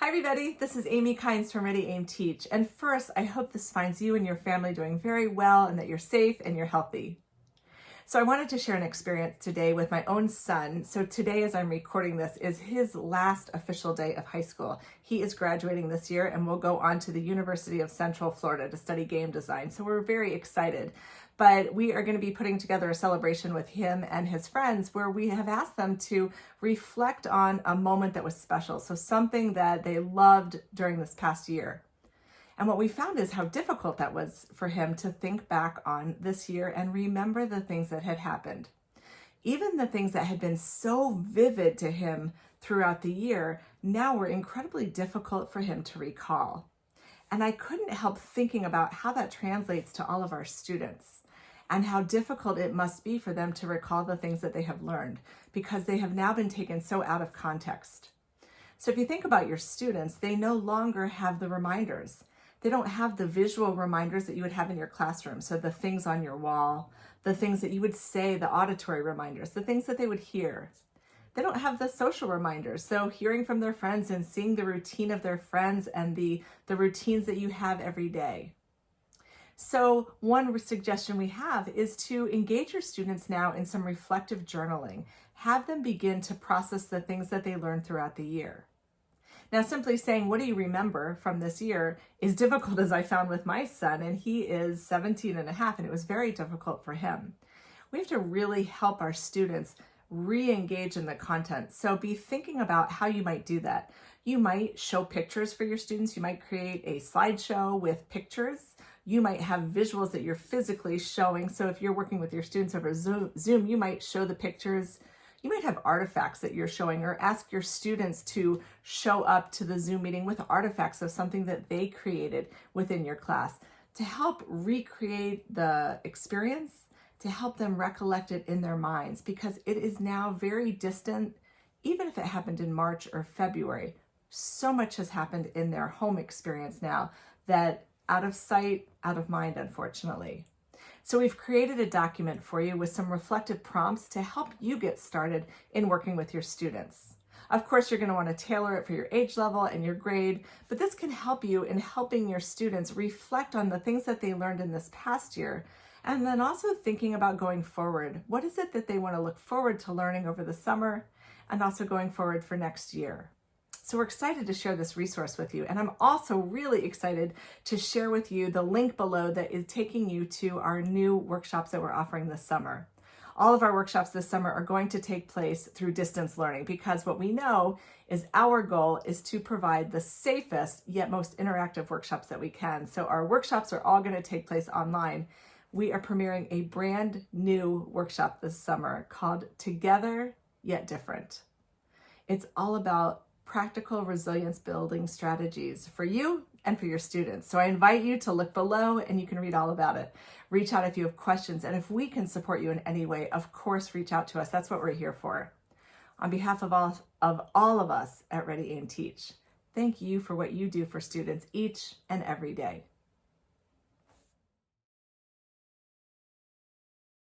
Hi everybody, this is Amy Kynes from Ready Aim Teach. And first, I hope this finds you and your family doing very well and that you're safe and you're healthy. So I wanted to share an experience today with my own son. So today, as I'm recording this, is his last official day of high school. He is graduating this year and will go on to the University of Central Florida to study game design. So we're very excited. But we are going to be putting together a celebration with him and his friends where we have asked them to reflect on a moment that was special. So something that they loved during this past year. And what we found is how difficult that was for him to think back on this year and remember the things that had happened. Even the things that had been so vivid to him throughout the year now were incredibly difficult for him to recall. And I couldn't help thinking about how that translates to all of our students and how difficult it must be for them to recall the things that they have learned because they have now been taken so out of context. So if you think about your students, they no longer have the reminders. They don't have the visual reminders that you would have in your classroom. So the things on your wall, the things that you would say, the auditory reminders, the things that they would hear. They don't have the social reminders. So hearing from their friends and seeing the routine of their friends and the routines that you have every day. So one suggestion we have is to engage your students now in some reflective journaling. Have them begin to process the things that they learned throughout the year. Now, simply saying, what do you remember from this year is difficult, as I found with my son, and he is 17 and a half, and it was very difficult for him. We have to really help our students re-engage in the content. So be thinking about how you might do that. You might show pictures for your students. You might create a slideshow with pictures. You might have visuals that you're physically showing. So if you're working with your students over Zoom, you might show the pictures. You might have artifacts that you're showing, or ask your students to show up to the Zoom meeting with artifacts of something that they created within your class to help recreate the experience, to help them recollect it in their minds, because it is now very distant, even if it happened in March or February. So much has happened in their home experience now that out of sight, out of mind, unfortunately. So we've created a document for you with some reflective prompts to help you get started in working with your students. Of course, you're going to want to tailor it for your age level and your grade, but this can help you in helping your students reflect on the things that they learned in this past year, and then also thinking about going forward. What is it that they want to look forward to learning over the summer and also going forward for next year? So we're excited to share this resource with you. And I'm also really excited to share with you the link below that is taking you to our new workshops that we're offering this summer. All of our workshops this summer are going to take place through distance learning because what we know is our goal is to provide the safest yet most interactive workshops that we can. So our workshops are all going to take place online. We are premiering a brand new workshop this summer called Together Yet Different. It's all about practical resilience building strategies for you and for your students. So I invite you to look below and you can read all about it. Reach out if you have questions, and if we can support you in any way, of course, reach out to us. That's what we're here for. On behalf of all of us at Ready Aim Teach, thank you for what you do for students each and every day.